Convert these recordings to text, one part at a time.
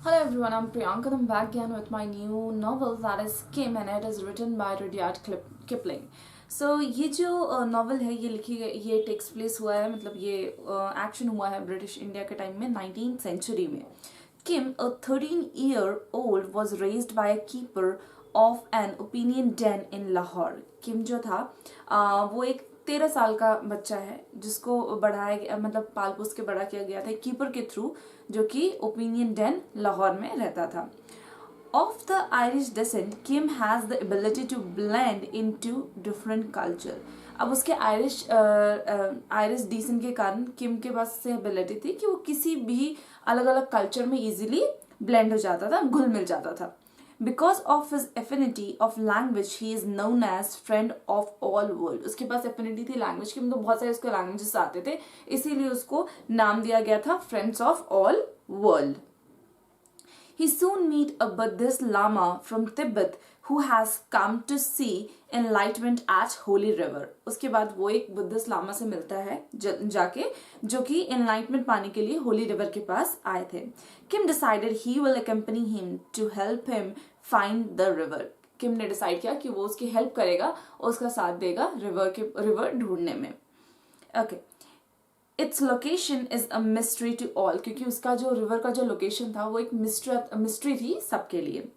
Hello everyone, I'm Priyanka. I'm back again with my new novel that is Kim and it is written by Rudyard Kipling. So ये जो novel है ये लिखी गई ये takes place हुआ है मतलब ये एक्शन हुआ है ब्रिटिश इंडिया के टाइम में 19th सेंचुरी में. Kim, a 13-year-old, was raised by a keeper of an opinion den in Lahore. Kim जो था वो एक 13 साल का बच्चा है जिसको बढ़ाया गया मतलब पाल पोस के बड़ा किया गया था कीपर के थ्रू जो कि ओपिनियन डेन लाहौर में रहता था. Of the Irish descent, Kim has the ability to blend into different culture. अब उसके आयरिश डिसेंट के कारण किम के पास से एबिलिटी थी कि वो किसी भी अलग अलग कल्चर में इजीली ब्लेंड हो जाता था, घुल मिल जाता था. Because of his affinity of language, he is known as friend of all world. उसके पास affinity थी language की मतलब बहुत सारे उसके languages आते थे इसीलिए उसको नाम दिया गया था friends of all world. He soon meet a Buddhist Lama from Tibet who has come to see enlightenment at Holy River. उसके बाद वो एक बुद्धिस्ट लामा से मिलता है जाके जो कि enlightenment पाने के लिए होली रिवर के पास आए थे. Kim decided he will accompany him to help him find the river. किम ने डिसाइड किया कि वो उसकी हेल्प करेगा और उसका साथ देगा रिवर ढूंढने में. Okay. It's location is a mystery to all क्योंकि उसका जो रिवर का जो लोकेशन था वो एक मिस्ट्री थी सबके लिए.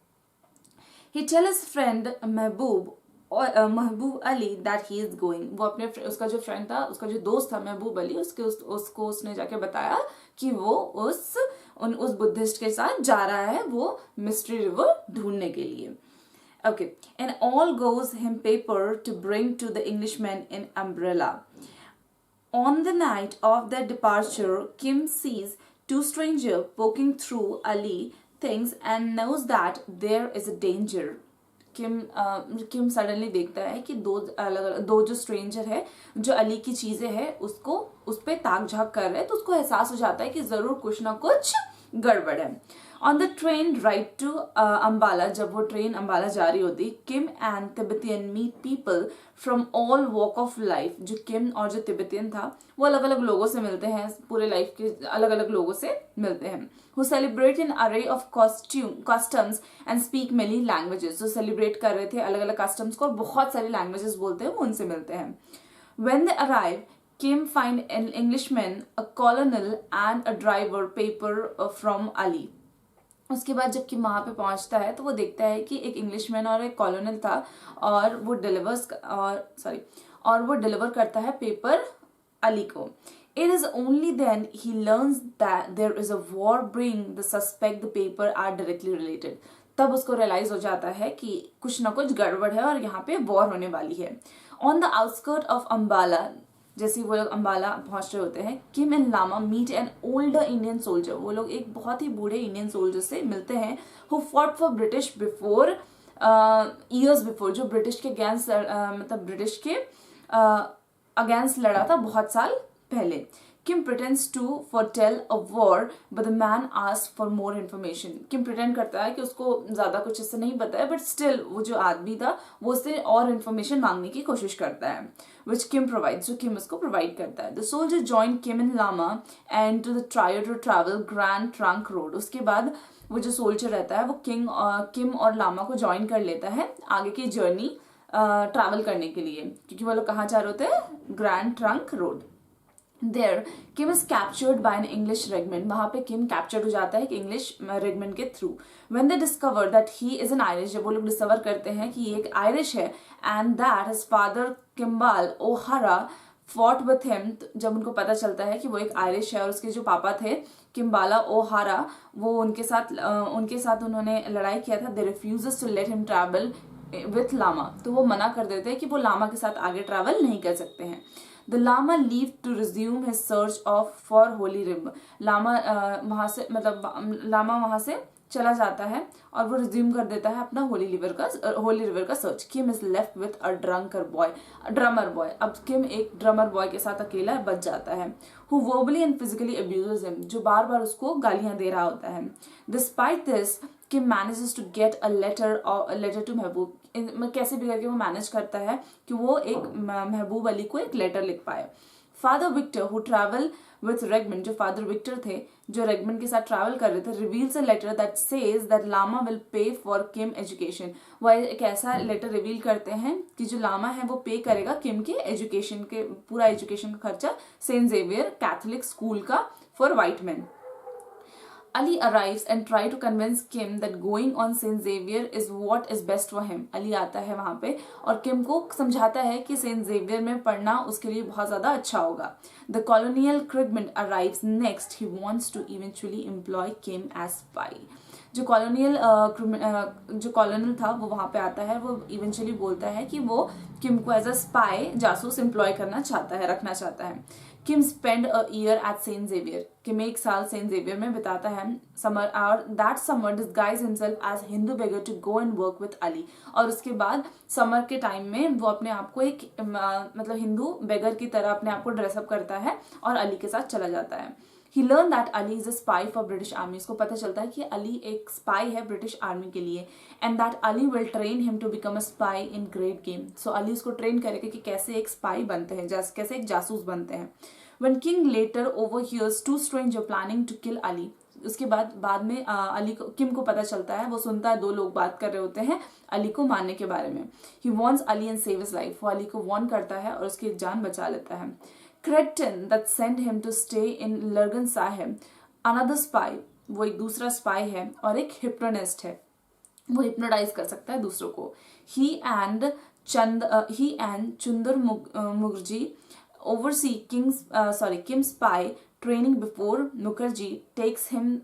He tell his friend Mehboob Ali that he is going. वो अपने उसका जो फ्रेंड था उसका जो दोस्त था महबूब अली उसको उसने जाके बताया कि वो उस बुद्धिस्ट के साथ जा रहा है वो मिस्ट्री रिवर ढूंढने के लिए. Okay, and all goes him paper to bring to the Englishman in umbrella. On the night of their departure, Kim sees two strangers poking through Ali things and knows that there is a danger. Kim suddenly देखता है कि दो जो stranger है जो अली की चीजें है उसको उस पर ताक झाक कर रहे हैं तो उसको एहसास हो जाता है कि जरूर कुछ ना कुछ गड़बड़ है. On the train ride to Ambala जब वो ट्रेन अम्बाला जा रही होती Kim and Tibetan meet people from all walk of life. जो किम और जो तिब्बतियन था वो अलग अलग लोगों से मिलते हैं पूरे लाइफ के अलग अलग लोगों से मिलते हैं. who celebrate an array of customs and speak many languages. जो सेलिब्रेट कर रहे थे अलग अलग कस्टम्स को और बहुत सारी लैंग्वेजेस बोलते हैं वो उनसे मिलते हैं. when they arrive Kim find an Englishman, a colonel and a driver paper from Ali. उसके बाद जब किम वहाँ पे पहुँचता है तो वो देखता है कि एक इंग्लिशमैन और एक कॉलोनल था और वो डिलीवर करता है पेपर अली को. It is only then he learns that there is a war bring the suspect the paper are directly related. तब उसको रियलाइज हो जाता है कि कुछ ना कुछ गड़बड़ है और यहाँ पे वॉर होने वाली है. On the outskirts of Ambala, जैसे वो लोग अम्बाला पहुंच रहे होते हैं Kim and lama meet an older Indian soldier. वो लोग एक बहुत ही बूढ़े इंडियन सोल्जर से मिलते हैं who fought for British before years before जो ब्रिटिश के अगेंस्ट मतलब ब्रिटिश के अगेंस्ट लड़ा था बहुत साल पहले. Kim pretends to foretell a war, but the man asks for more information. Kim pretend करता है कि उसको ज्यादा कुछ इससे नहीं पता है, but still वो जो आदमी था वो उससे और information मांगने की कोशिश करता है, which Kim provides, जो Kim उसको provide करता है. The soldier joined Kim and Lama and to the try to travel Grand Trunk Road. उसके बाद वो जो सोल्जर रहता है वो किम और लामा को ज्वाइन कर लेता है आगे की जर्नी ट्रैवल करने के लिए क्योंकि वो लोग कहाँ जा रहे होते हैं grand trunk road. There, Kim is captured by an English regiment. वहाँ पे Kim captured हो जाता है एक English regiment के through. When they discover that he is an Irish, जब वो लोग discover करते हैं कि ये एक Irish है and that his father Kimball O'Hara fought with him, जब उनको पता चलता है कि वो एक Irish है और उसके जो पापा थे किम्बाला ओहारा वो उनके साथ उन्होंने लड़ाई किया था. They refuses to let him travel with Lama. तो वो मना कर देते हैं कि वो लामा के साथ आगे ट्रैवल नहीं कर सकते हैं. The Lama leave to resume his search for Holy River. Lama वहां से चला जाता है और वो रिज्यूम कर देता है अपना होली रिवर का search. Kim is left with a drummer boy. अब किम एक ड्रमर बॉय के साथ अकेला बच जाता है who verbally and physically abuses him, जो बार बार उसको गालियां दे रहा होता है. Despite this, Kim manages to get a letter to महबूब. कैसे भी करके वो मैनेज करता है कि वो एक महबूब अली को एक लेटर लिख पाए. Father Victor who travel with Raymond, जो फादर विक्टर थे जो रेगमंड के साथ ट्रैवल कर रहे थे, reveals a letter that says that lama will pay for Kim education. वह एक ऐसा लेटर रिवील करते हैं कि जो लामा है वो पे करेगा किम के एजुकेशन के, पूरा एजुकेशन का खर्चा सेंट जेवियर कैथोलिक स्कूल का for white man. Ali arrives and try to convince Kim that going on Saint Xavier is what is best for him. Ali आता है वहाँ पे और किम को समझाता है कि सेंट जेवियर में पढ़ना उसके लिए बहुत ज़्यादा अच्छा होगा। The colonial Krigman arrives next. He wants to eventually employ Kim as spy. जो कॉलोनियल था वो वहाँ पे आता है, वो इवेंचुअली बोलता है कि वो किम को एज अ स्पाई, जासूस एम्प्लॉय करना चाहता है, रखना चाहता है। Kim spend a year at Saint Xavier, Kim एक साल सेंट जेवियर में बिताता है। समर और that summer disguise himself as Hindu beggar to go and work with Ali, और उसके बाद समर के टाइम में वो अपने आप को एक मतलब हिंदू बेगर की तरह अपने आप को ड्रेसअप करता है और अली के साथ चला जाता है। He learned that Ali is a spy for British Army. इसको पता चलता है कि अली एक स्पाई है ब्रिटिश आर्मी के लिए, and that Ali will train him to become a spy in Great Game. So Ali उसको ट्रेन करेगा कि कैसे एक स्पाई बनते हैं, कैसे एक जासूस बनते हैं। When King later overhears two strangers planning to kill Ali, उसके बाद में अली को, किम को पता चलता है, वो सुनता है दो लोग बात कर रहे होते हैं अली को मारने के बारे में। He warns Ali and save his life. वो अली को वार्न करता है और उसकी जान बचा लेता है। Cretin that sent him to stay in Lurgan Sahib, another spy, वो एक दूसरा स्पाई है और एक हिप्नोटिस्ट है, वो हिप्नोटाइज कर सकता है दूसरों को। He and Chundar Mukherjee oversee Kim's spy training before Mukherjee takes Kim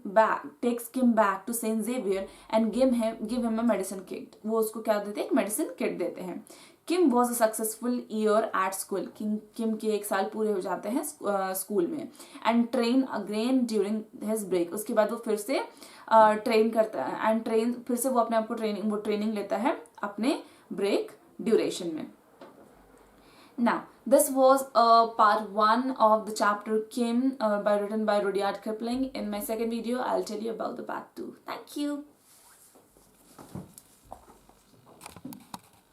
back to Saint Xavier and give him a medicine kit. वो उसको क्या देते हैं, एक मेडिसिन किट देते हैं। Kim was a successful year at school, Kim के एक साल पूरे हो जाते हैं स्कूल में। And train again during his break, उसके बाद वो फिर से ट्रेन करता है एंड फिर से वो अपने आप को ट्रेनिंग लेता है अपने ब्रेक ड्यूरेशन में। Now, this was part 1 of the chapter Kim written by Rudyard Kipling. In my second video, I'll tell you about the part 2. Thank you.